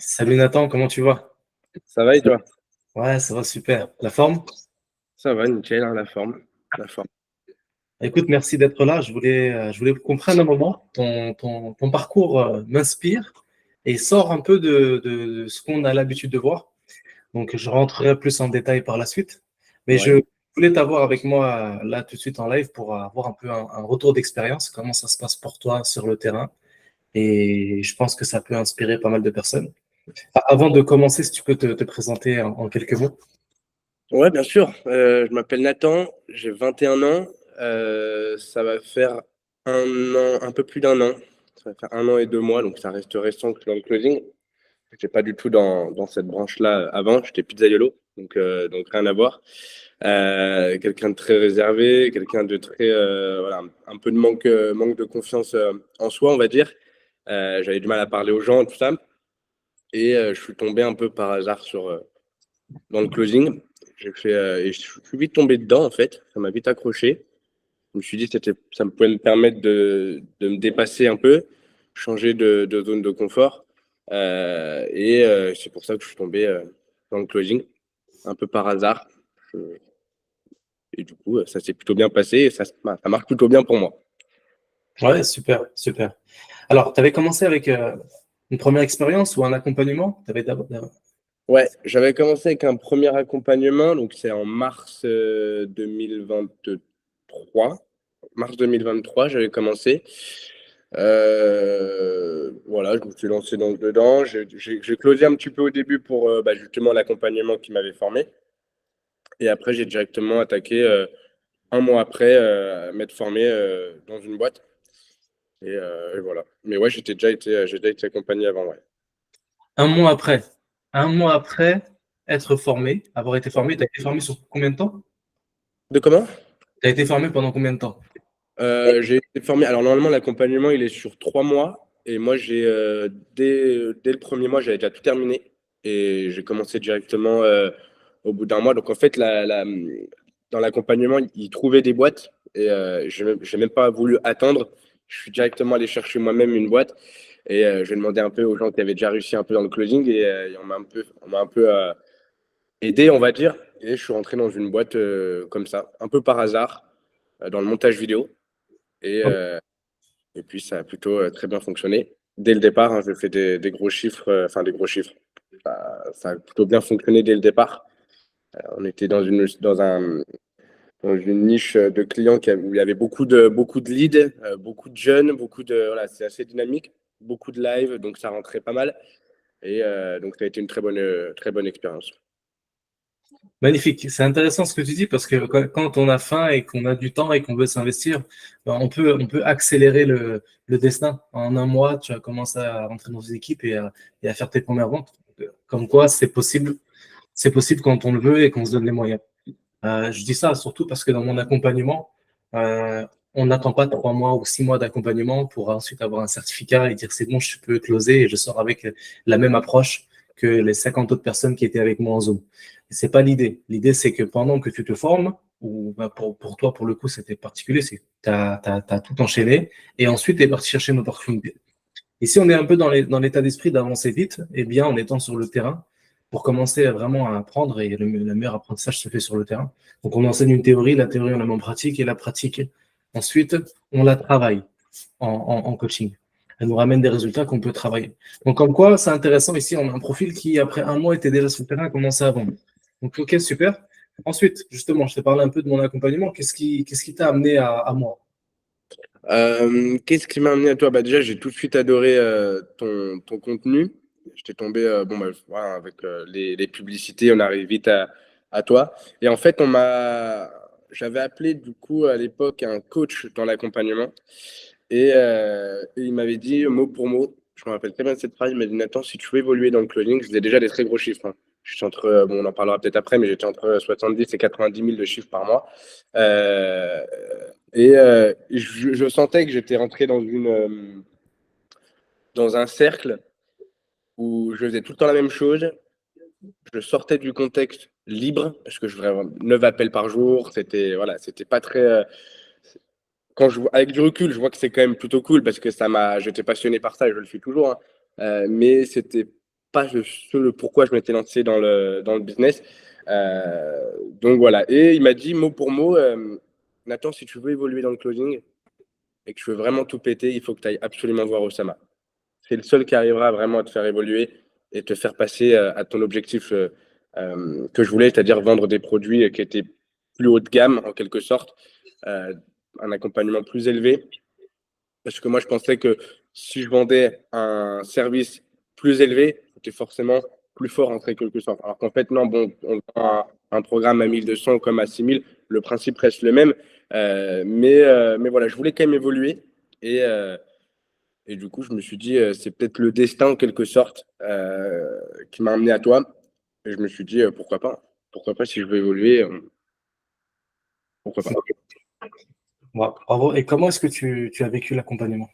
Salut Nathan, comment tu vas? Ça va et toi? Ouais, ça va super. La forme? Ça va, nickel, hein, la forme. La forme. Écoute, merci d'être là. Je voulais qu'on prenne un moment. Ton parcours m'inspire et sort un peu de ce qu'on a l'habitude de voir. Donc, je rentrerai plus en détail par la suite. Mais Ouais. je voulais t'avoir avec moi là tout de suite en live pour avoir un peu un retour d'expérience, comment ça se passe pour toi sur le terrain. Et je pense que ça peut inspirer pas mal de personnes. Avant de commencer, si tu peux te présenter en quelques mots. Ouais, bien sûr. Je m'appelle Nathan, j'ai 21 ans. Ça va faire un an, un peu plus d'un an. Ça va faire un an et 2 mois, donc ça reste récent que je suis dans le closing. J'étais pas du tout dans cette branche-là avant. J'étais pizzaiolo, donc rien à voir. Quelqu'un de très réservé, quelqu'un de très, voilà, un peu de manque de confiance en soi, on va dire. J'avais du mal à parler aux gens, tout ça. Et je suis tombé un peu par hasard dans le closing. Et je suis vite tombé dedans, en fait. Ça m'a vite accroché. Je me suis dit que ça me pouvait me permettre de me dépasser un peu, changer de zone de confort. C'est pour ça que je suis tombé dans le closing, un peu par hasard. Je- et du coup, ça s'est plutôt bien passé et ça marche plutôt bien pour moi. Ouais, super, super. Alors, tu avais commencé avec une première expérience ou un accompagnement? Ouais, j'avais commencé avec un premier accompagnement, donc c'est en mars 2023. Mars 2023, j'avais commencé. Voilà, je me suis lancé dedans. J'ai closé un petit peu au début pour justement l'accompagnement qui m'avait formé. Et après, j'ai directement attaqué un mois après à m'être formé dans une boîte. Et voilà. Mais ouais, j'ai déjà été accompagné avant, ouais. Un mois après, un mois après être formé, avoir été formé, tu as été formé sur combien de temps? De comment? Tu as été formé pendant combien de temps? J'ai été formé. Alors, normalement, l'accompagnement, il est sur 3 mois. Et moi, dès le premier mois, j'avais déjà tout terminé. Et j'ai commencé directement au bout d'un mois. Donc, en fait, dans l'accompagnement, il trouvait des boîtes. Et j'ai même pas voulu attendre. Je suis directement allé chercher moi-même une boîte. Et j'ai demandé un peu aux gens qui avaient déjà réussi un peu dans le closing. Et on m'a un peu aidé, on va dire. Et je suis rentré dans une boîte comme ça, un peu par hasard, dans le montage vidéo. Et, euh, et puis, ça a plutôt très bien fonctionné. Dès le départ, hein, je fais des gros chiffres, enfin des gros chiffres. Ça a plutôt bien fonctionné dès le départ. On était dans une niche de clients où il y avait beaucoup de leads, beaucoup de jeunes, voilà, c'est assez dynamique, beaucoup de live, donc ça rentrait pas mal. Et donc, ça a été une très bonne expérience. Magnifique. C'est intéressant ce que tu dis parce que quand on a faim et qu'on a du temps et qu'on veut s'investir, ben, on peut accélérer le destin. En un mois, tu as commencé à rentrer dans des équipes et à faire tes premières ventes. Comme quoi, c'est possible. C'est possible quand on le veut et qu'on se donne les moyens. Je dis ça surtout parce que dans mon accompagnement, on n'attend pas 3 mois ou 6 mois d'accompagnement pour ensuite avoir un certificat et dire c'est bon, je peux closer et je sors avec la même approche que les 50 autres personnes qui étaient avec moi en Zoom. C'est pas l'idée. L'idée, c'est que pendant que tu te formes, ou ben, pour toi, pour le coup, c'était particulier, c'est que tu as tout enchaîné et ensuite tu es parti chercher une opportunité. Et si on est un peu dans l'état d'esprit d'avancer vite, eh bien, en étant sur le terrain, pour commencer vraiment à apprendre, et le meilleur apprentissage se fait sur le terrain. Donc, on enseigne une théorie, la théorie, on la met en pratique, et la pratique, ensuite, on la travaille en coaching. Elle nous ramène des résultats qu'on peut travailler. Donc, comme quoi, c'est intéressant. Ici, on a un profil qui, après un mois, était déjà sur le terrain, a commencé à vendre. Donc, ok, super. Ensuite, justement, je t'ai parlé un peu de mon accompagnement. Qu'est-ce qui t'a amené à moi? Qu'est-ce qui m'a amené à toi? Bah, déjà, j'ai tout de suite adoré ton contenu. J'étais tombé voilà, avec les publicités, on arrive vite à toi. Et en fait, j'avais appelé du coup à l'époque un coach dans l'accompagnement et il m'avait dit mot pour mot, je me rappelle très bien de cette phrase, il m'a dit Nathan, si tu veux évoluer dans le closing, je faisais déjà des très gros chiffres, hein. Je suis bon, on en parlera peut-être après, mais j'étais entre 70 et 90 000 de chiffres par mois. Euh, je sentais que j'étais rentré dans un cercle où je faisais tout le temps la même chose. Je sortais du contexte libre parce que je faisais 9 appels par jour. C'était pas très. Avec du recul, je vois que c'est quand même plutôt cool parce que j'étais passionné par ça et je le suis toujours, hein. Mais c'était pas le pourquoi je m'étais lancé dans le business. Donc voilà. Et il m'a dit mot pour mot, Nathan, si tu veux évoluer dans le closing et que tu veux vraiment tout péter, il faut que tu ailles absolument voir Osama. C'est le seul qui arrivera vraiment à te faire évoluer et te faire passer à ton objectif que je voulais, c'est-à-dire vendre des produits qui étaient plus haut de gamme en quelque sorte, un accompagnement plus élevé. Parce que moi, je pensais que si je vendais un service plus élevé, c'était forcément plus fort en quelque sorte. Alors qu'en fait, non, bon, on vend un programme à 1200 comme à 6000, le principe reste le même. Mais voilà, je voulais quand même évoluer. Et, euh, et du coup, je me suis dit, c'est peut-être le destin en quelque sorte qui m'a amené à toi. Et je me suis dit, pourquoi pas? Pourquoi pas si je veux évoluer? Pourquoi pas? Bravo. Et comment est-ce que tu as vécu l'accompagnement?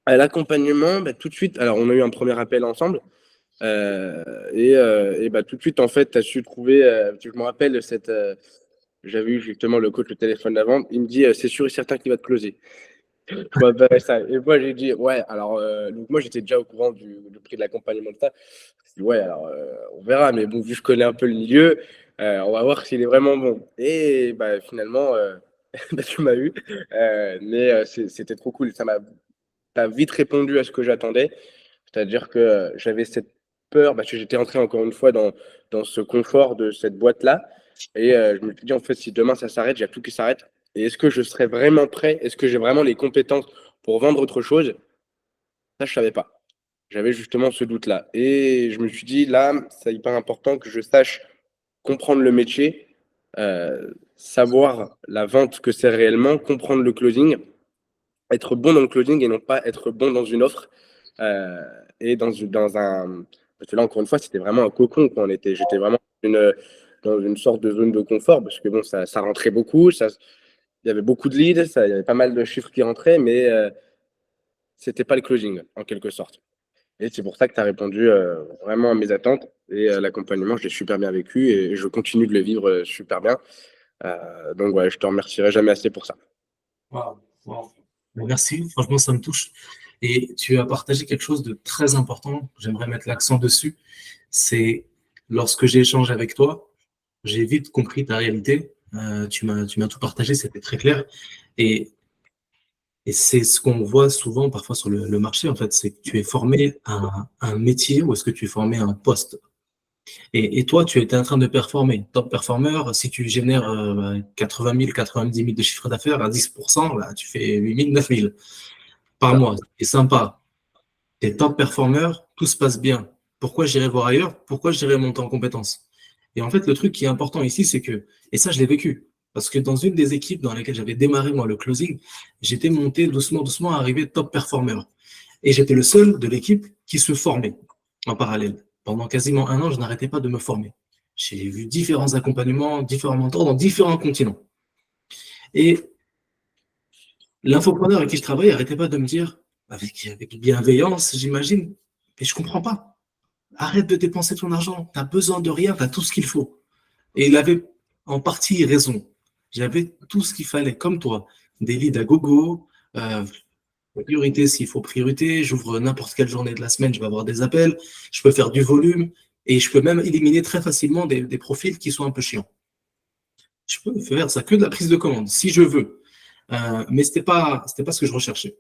À l'accompagnement, bah, tout de suite, alors on a eu un premier appel ensemble. Et bah, tout de suite, en fait, tu as su trouver. Je me rappelle, j'avais eu justement le coach le téléphone d'avant. Il me dit c'est sûr et certain qu'il va te closer. Je m'appelle ça. Et moi, j'ai dit ouais. Alors, donc moi, j'étais déjà au courant du prix de l'accompagnement de ça. Je dis ouais, alors on verra. Mais bon, vu que je connais un peu le milieu, on va voir s'il est vraiment bon. Et bah, finalement, bah, tu m'as eu. C'était trop cool. T'as vite répondu à ce que j'attendais. C'est-à-dire que j'avais cette peur, parce que j'étais entré encore une fois dans ce confort de cette boîte-là. Et je me suis dit, en fait, si demain ça s'arrête, il y a tout qui s'arrête. Et est-ce que je serais vraiment prêt? Est-ce que j'ai vraiment les compétences pour vendre autre chose? Ça, je ne savais pas. J'avais justement ce doute-là. Et je me suis dit, là, c'est hyper important que je sache comprendre le métier, savoir la vente que c'est réellement, comprendre le closing, être bon dans le closing et non pas être bon dans une offre. Euh, et dans un. Parce que là, encore une fois, c'était vraiment un cocon. J'étais vraiment dans une sorte de zone de confort parce que bon, ça rentrait beaucoup. Il y avait beaucoup de leads, il y avait pas mal de chiffres qui rentraient, mais c'était pas le closing en quelque sorte. Et c'est pour ça que tu as répondu vraiment à mes attentes. Et l'accompagnement, je l'ai super bien vécu et je continue de le vivre super bien. Donc, ouais, je te remercierai jamais assez pour ça. Wow, wow. Merci, franchement, ça me touche. Et tu as partagé quelque chose de très important, j'aimerais mettre l'accent dessus, c'est lorsque j'ai échangé avec toi, j'ai vite compris ta réalité. Tu m'as tout partagé, c'était très clair. Et, et c'est ce qu'on voit souvent parfois sur le marché, en fait, c'est que tu es formé à un métier ou est-ce que tu es formé à un poste. Et toi, tu étais en train de performer. Top performer, si tu génères 80 000, 90 000 de chiffre d'affaires à 10%, là, tu fais 8 000, 9 000 par Ça. mois. C'est sympa. Tu es top performer, tout se passe bien. Pourquoi j'irai voir ailleurs? Pourquoi j'irai monter en compétences? Et en fait, le truc qui est important ici, c'est que, et ça, je l'ai vécu, parce que dans une des équipes dans lesquelles j'avais démarré, moi, le closing, j'étais monté doucement, doucement, arrivé top performer. Et j'étais le seul de l'équipe qui se formait en parallèle. Pendant quasiment un an, je n'arrêtais pas de me former. J'ai vu différents accompagnements, différents mentors dans différents continents. Et l'infopreneur avec qui je travaille n'arrêtait pas de me dire, avec bienveillance, j'imagine, mais je comprends pas. Arrête de dépenser ton argent. Tu as besoin de rien, tu as tout ce qu'il faut. Et il avait en partie raison. J'avais tout ce qu'il fallait, comme toi. Des leads à gogo, priorité s'il faut priorité. J'ouvre n'importe quelle journée de la semaine, je vais avoir des appels. Je peux faire du volume et je peux même éliminer très facilement des profils qui sont un peu chiants. Je peux faire ça que de la prise de commande, si je veux. Mais c'était pas ce que je recherchais.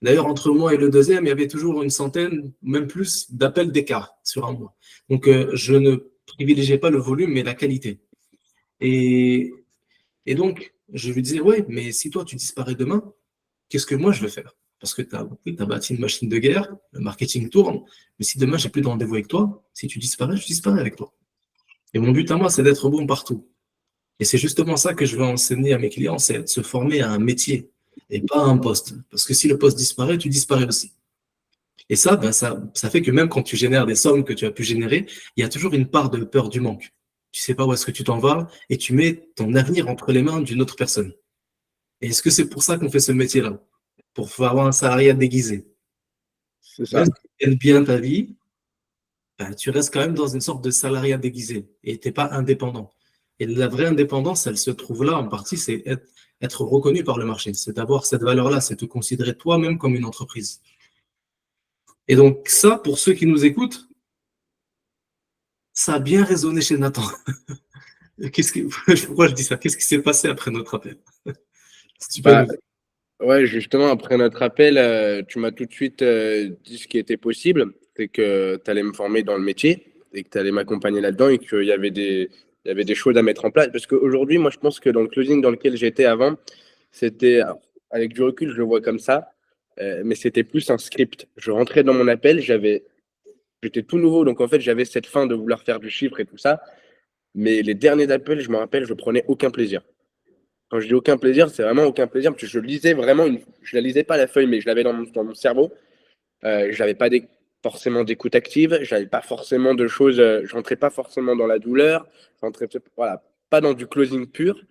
D'ailleurs, entre moi et le deuxième, il y avait toujours une centaine, même plus, d'appels d'écart sur un mois. Donc, je ne privilégiais pas le volume, mais la qualité. Et, et donc, je lui disais, ouais, mais si toi, tu disparais demain, qu'est-ce que moi, je vais faire? Parce que tu as bâti une machine de guerre, le marketing tourne, mais si demain, j'ai plus de rendez-vous avec toi, si tu disparais, je disparais avec toi. Et mon but à moi, c'est d'être bon partout. Et c'est justement ça que je veux enseigner à mes clients, c'est de se former à un métier et pas à un poste. Parce que si le poste disparaît, tu disparais aussi. Et ça, ben ça fait que même quand tu génères des sommes que tu as pu générer, il y a toujours une part de peur du manque. Tu sais pas où est-ce que tu t'en vas et tu mets ton avenir entre les mains d'une autre personne. Et est-ce que c'est pour ça qu'on fait ce métier-là? Pour avoir un salariat déguisé. C'est ça. Même si tu gagnes bien ta vie, ben, tu restes quand même dans une sorte de salariat déguisé et tu n'es pas indépendant. Et la vraie indépendance, elle se trouve là en partie, c'est être reconnu par le marché. C'est d'avoir cette valeur-là, c'est te considérer toi-même comme une entreprise. Et donc ça, pour ceux qui nous écoutent, ça a bien résonné chez Nathan. Pourquoi je dis ça? Qu'est-ce qui s'est passé après notre appel? Si tu peux Bah, nous... ouais, justement, après notre appel, tu m'as tout de suite dit ce qui était possible, c'est que tu allais me former dans le métier et que tu allais m'accompagner là-dedans et il y avait des choses à mettre en place. Parce qu'aujourd'hui, moi, je pense que dans le closing dans lequel j'étais avant, c'était, alors, avec du recul, je le vois comme ça, mais c'était plus un script. Je rentrais dans mon appel, j'étais tout nouveau, donc en fait, j'avais cette fin de vouloir faire du chiffre et tout ça. Mais les derniers appels, je me rappelle, je prenais aucun plaisir. Quand je dis aucun plaisir, c'est vraiment aucun plaisir, parce que je lisais vraiment, je la lisais pas la feuille, mais je l'avais dans mon cerveau. Je n'avais pas forcément d'écoute active, j'avais pas forcément de choses, je rentrais pas forcément dans la douleur, je rentrais voilà, pas dans du closing pur.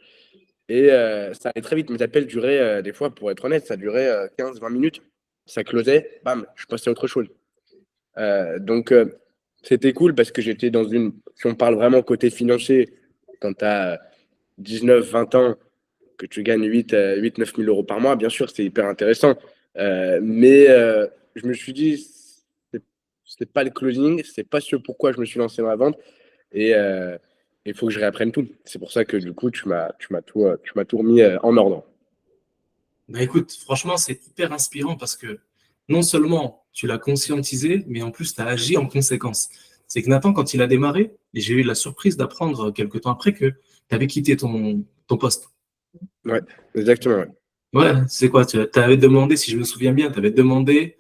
Et ça allait très vite. Mes appels duraient, des fois, pour être honnête, ça durait 15-20 minutes. Ça closait, bam, je passais à autre chose. Donc, c'était cool parce que j'étais dans une. Si on parle vraiment côté financier, quand tu as 19-20 ans, que tu gagnes 8-9 000 euros par mois, bien sûr, c'est hyper intéressant. Mais je me suis dit, c'est pas le closing, c'est pas ce pourquoi je me suis lancé dans la vente. Et il faut que je réapprenne tout. C'est pour ça que du coup, tu m'as tout remis en ordre. Bah écoute, franchement, c'est hyper inspirant parce que non seulement tu l'as conscientisé, mais en plus tu as agi en conséquence. C'est que Nathan, quand il a démarré, et j'ai eu la surprise d'apprendre quelques temps après que tu avais quitté ton poste. Ouais, exactement. Ouais. Ouais, c'est quoi? Tu avais demandé, si je me souviens bien, tu avais demandé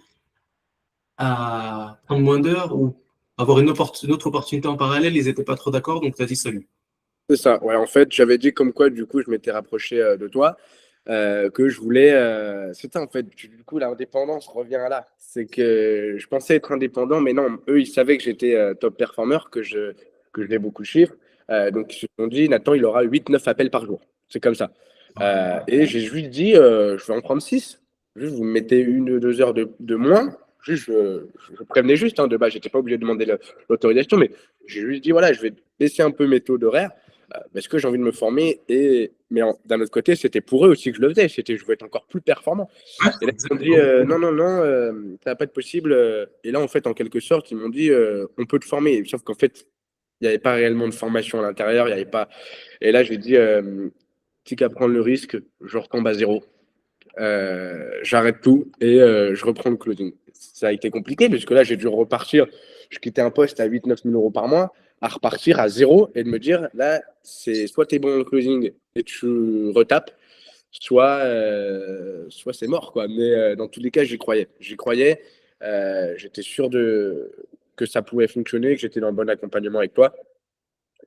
à prendre moins d'heures ou avoir une autre opportunité en parallèle, ils n'étaient pas trop d'accord, donc tu as dit salut. C'est ça. Ouais, en fait, j'avais dit comme quoi, du coup, je m'étais rapproché de toi, que je voulais. C'est ça, en fait. Du coup, l'indépendance revient à là. C'est que je pensais être indépendant, mais non, eux, ils savaient que j'étais top performer, que je faisais beaucoup de chiffres. Donc, ils se sont dit, Nathan, il aura 8-9 appels par jour. C'est comme ça. Et j'ai juste dit, je vais en prendre 6. Juste, vous me mettez 1 ou 2 heures de moins. Juste, je prévenais juste, hein, de base, j'étais pas obligé de demander l'autorisation, mais j'ai juste dit, voilà, je vais baisser un peu mes taux d'horaire parce que j'ai envie de me former. Mais d'un autre côté, c'était pour eux aussi que je le faisais. C'était, je veux être encore plus performant. Ouais, Et là, ils m'ont dit, exactement. non, non, non, ça va pas être possible. Et là, en fait, en quelque sorte, ils m'ont dit, on peut te former. Sauf qu'en fait, il n'y avait pas réellement de formation à l'intérieur. Il y avait pas. Et là, j'ai dit, si qu'à prendre le risque, je retombe à zéro. J'arrête tout et je reprends le closing. Ça a été compliqué parce que là, j'ai dû repartir. Je quittais un poste à 8-9 000 euros par mois, à repartir à zéro et de me dire, là, c'est soit tu es bon dans le closing et tu retapes, soit c'est mort, quoi. Mais dans tous les cas, j'y croyais. J'y croyais. J'étais sûr que ça pouvait fonctionner, que j'étais dans le bon accompagnement avec toi,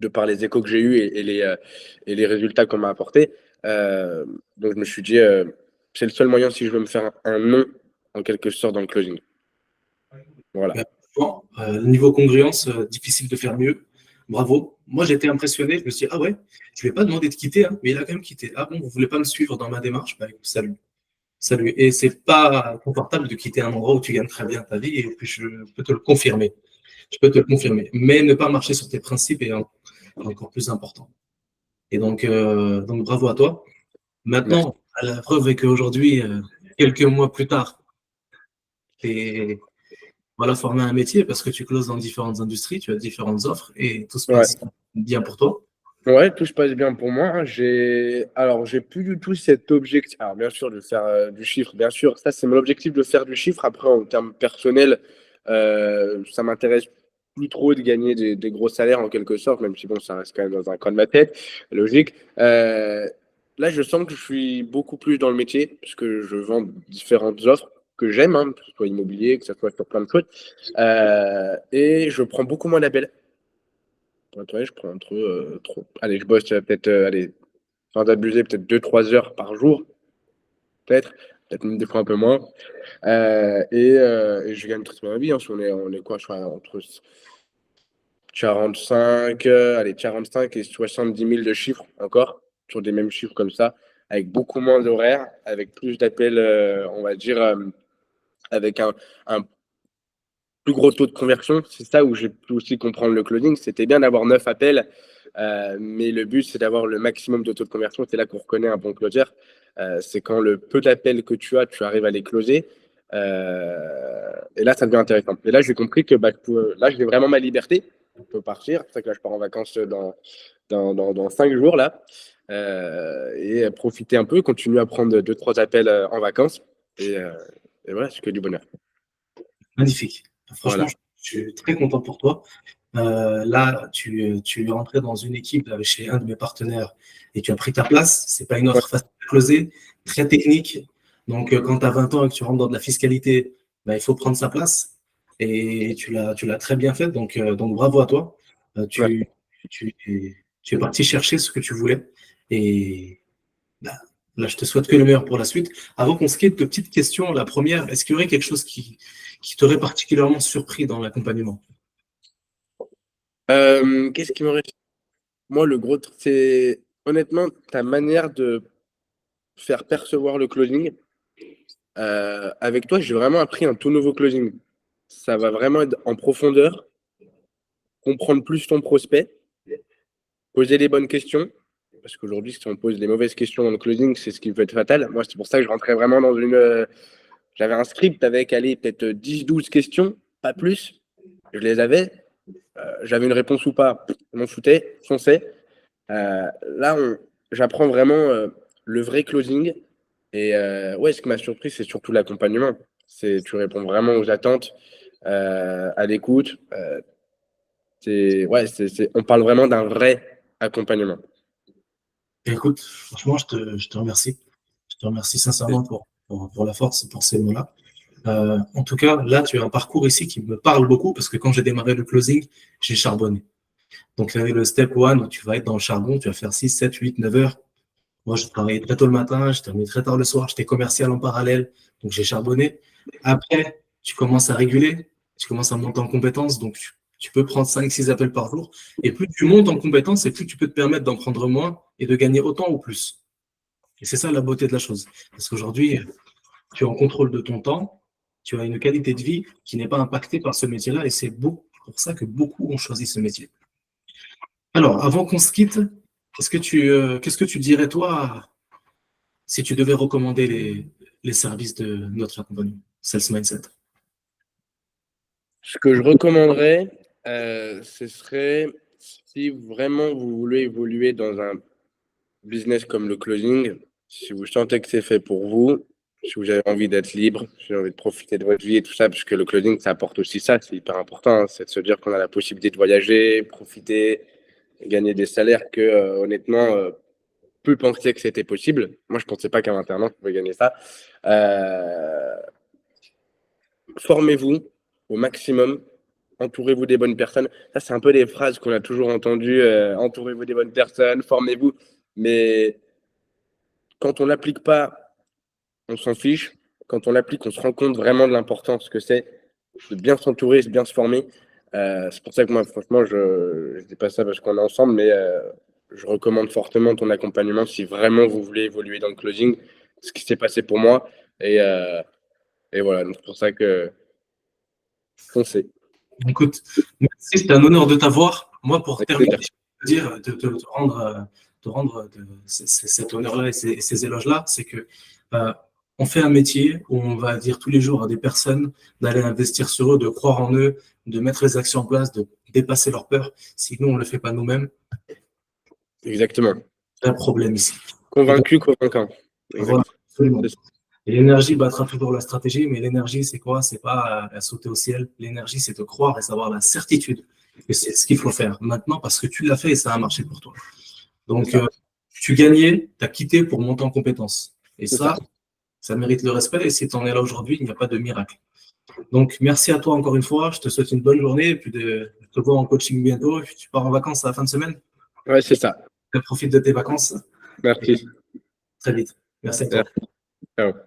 de par les échos que j'ai eus et les résultats qu'on m'a apportés. Euh, donc, je me suis dit, c'est le seul moyen si je veux me faire un nom, en quelque sorte, dans le closing. Voilà. Ben, bon, niveau congruence, difficile de faire mieux. Bravo. Moi, j'étais impressionné. Je me suis dit, ah ouais, je ne vais pas demander de quitter, hein, mais il a quand même quitté. Ah bon, vous ne voulez pas me suivre dans ma démarche? Ben, salut. Salut. Et c'est pas confortable de quitter un endroit où tu gagnes très bien ta vie, et puis je peux te le confirmer. Je peux te le confirmer. Mais ne pas marcher sur tes principes est encore plus important. Et donc bravo à toi. Merci. Maintenant, à la preuve est qu'aujourd'hui, quelques mois plus tard, tu es voilà, formé à un métier parce que tu closes dans différentes industries, tu as différentes offres et tout se Ouais. passe bien pour toi. Ouais, tout se passe bien pour moi, hein. J'ai plus du tout cet objectif. Alors, bien sûr, de faire du chiffre, bien sûr, ça, c'est mon objectif de faire du chiffre. Après, en termes personnels, ça m'intéresse plus trop de gagner des gros salaires en quelque sorte, même si bon, ça reste quand même dans un coin de ma tête, logique. Là, je sens que je suis beaucoup plus dans le métier, puisque je vends différentes offres que j'aime, hein, que ce soit immobilier, que ce soit sur plein de choses. Et je prends beaucoup moins d'appels. Ouais, je prends allez, je bosse peut-être, allez, sans abuser, peut-être 2-3 heures par jour, peut-être même des fois un peu moins. Et je gagne très bien ma vie, hein. On est quoi, je crois, entre 45, allez, 45 et 70 000 de chiffres encore, sur des mêmes chiffres comme ça, avec beaucoup moins d'horaires, avec plus d'appels, on va dire, avec un plus gros taux de conversion. C'est ça où j'ai pu aussi comprendre le closing. C'était bien d'avoir 9 appels, mais le but, c'est d'avoir le maximum de taux de conversion. C'est là qu'on reconnaît un bon closer. C'est quand le peu d'appels que tu arrives à les closer. Et là, ça devient intéressant. Et là, j'ai compris que là, j'ai vraiment ma liberté. on peut partir. C'est pour ça que là, je pars en vacances dans 5 jours, là. Et profiter un peu, continuer à prendre 2-3 appels en vacances. Et voilà, c'est que du bonheur. Magnifique. Franchement, Voilà. je suis très content pour toi. Là, tu es rentré dans une équipe chez un de mes partenaires et tu as pris ta place. C'est pas une Ouais. offre facile à closer, très technique. Donc, quand tu as 20 ans et que tu rentres dans de la fiscalité, ben, il faut prendre sa place. Et tu l'as très bien fait. Donc bravo à toi. Merci. Tu es parti chercher ce que tu voulais. Et ben, là, je te souhaite que le meilleur pour la suite. Avant qu'on se quitte, deux petites questions. La première, est-ce qu'il y aurait quelque chose qui t'aurait particulièrement surpris dans l'accompagnement? Qu'est-ce qui m'aurait... Moi, le gros truc, c'est honnêtement ta manière de faire percevoir le closing. Avec toi, j'ai vraiment appris un tout nouveau closing. Ça va vraiment être en profondeur, comprendre plus ton prospect, poser les bonnes questions. Parce qu'aujourd'hui, si on pose les mauvaises questions dans le closing, c'est ce qui peut être fatal. Moi, c'est pour ça que je rentrais vraiment dans une. J'avais un script avec, allez, peut-être 10-12 questions, pas plus. Je les avais. J'avais une réponse ou pas, je m'en foutais, fonçais. Là, j'apprends vraiment le vrai closing. Et ouais, ce qui m'a surpris, c'est surtout l'accompagnement. Tu réponds vraiment aux attentes, à l'écoute. Ouais, on parle vraiment d'un vrai accompagnement. Écoute, franchement, je te remercie. Je te remercie sincèrement pour la force et pour ces mots-là. En tout cas, là, tu as un parcours ici qui me parle beaucoup parce que quand j'ai démarré le closing, j'ai charbonné. Donc, il y avait le step one où tu vas être dans le charbon, tu vas faire 6, 7, 8, 9 heures. Moi, je travaillais très tôt le matin, je terminais très tard le soir, j'étais commercial en parallèle, donc j'ai charbonné. Après, tu commences à réguler, tu commences à monter en compétences, donc tu peux prendre 5, 6 appels par jour. Et plus tu montes en compétences, et plus tu peux te permettre d'en prendre moins et de gagner autant ou plus. Et c'est ça la beauté de la chose. Parce qu'aujourd'hui, tu es en contrôle de ton temps, tu as une qualité de vie qui n'est pas impactée par ce métier-là, et c'est pour ça que beaucoup ont choisi ce métier. Alors, avant qu'on se quitte, qu'est-ce que tu dirais, toi, si tu devais recommander les services de notre accompagnement, Sales Mindset? Ce que je recommanderais, ce serait si vraiment vous voulez évoluer dans un business comme le closing, si vous sentez que c'est fait pour vous, si vous avez envie d'être libre, si vous avez envie de profiter de votre vie et tout ça, parce que le closing, ça apporte aussi ça, c'est hyper important, hein, c'est de se dire qu'on a la possibilité de voyager, profiter, gagner des salaires que, honnêtement, peu pensaient que c'était possible. Moi, je ne pensais pas qu'à 21 ans, je pouvais gagner ça. Formez-vous au maximum, entourez-vous des bonnes personnes. Ça, c'est un peu des phrases qu'on a toujours entendues, entourez-vous des bonnes personnes, formez-vous. Mais quand on l'applique pas, on s'en fiche. Quand on l'applique, on se rend compte vraiment de l'importance que c'est de bien s'entourer, de bien se former. C'est pour ça que moi, franchement, je dis pas ça parce qu'on est ensemble, mais je recommande fortement ton accompagnement si vraiment vous voulez évoluer dans le closing, ce qui s'est passé pour moi. Et voilà, donc c'est pour ça que foncez. Écoute, merci, c'était un honneur de t'avoir. Moi, pour Avec terminer, plaisir. je veux dire, te rendre cet honneur-là et ces éloges-là, c'est que on fait un métier où on va dire tous les jours à des personnes d'aller investir sur eux, de croire en eux, de mettre les actions en place, de dépasser leurs peurs. Si nous, on ne le fait pas nous-mêmes, Exactement. c'est un problème ici. Et donc, Convaincu, convaincant. voilà, Exactement. absolument. C'est ça. Et l'énergie battra toujours la stratégie, mais l'énergie, c'est quoi? C'est pas à sauter au ciel. L'énergie, c'est de croire et savoir la certitude que c'est ce qu'il faut faire maintenant parce que tu l'as fait et ça a marché pour toi. Donc, tu gagnais, tu as quitté pour monter en compétence. Et C'est ça. ça mérite le respect. Et si tu en es là aujourd'hui, il n'y a pas de miracle. Donc, merci à toi encore une fois. Je te souhaite une bonne journée. Et puis, je te vois en coaching bientôt. Et puis, tu pars en vacances à la fin de semaine. Ouais, c'est ça. Profite de tes vacances. Et Merci. très vite. Merci à toi. Merci. Ciao.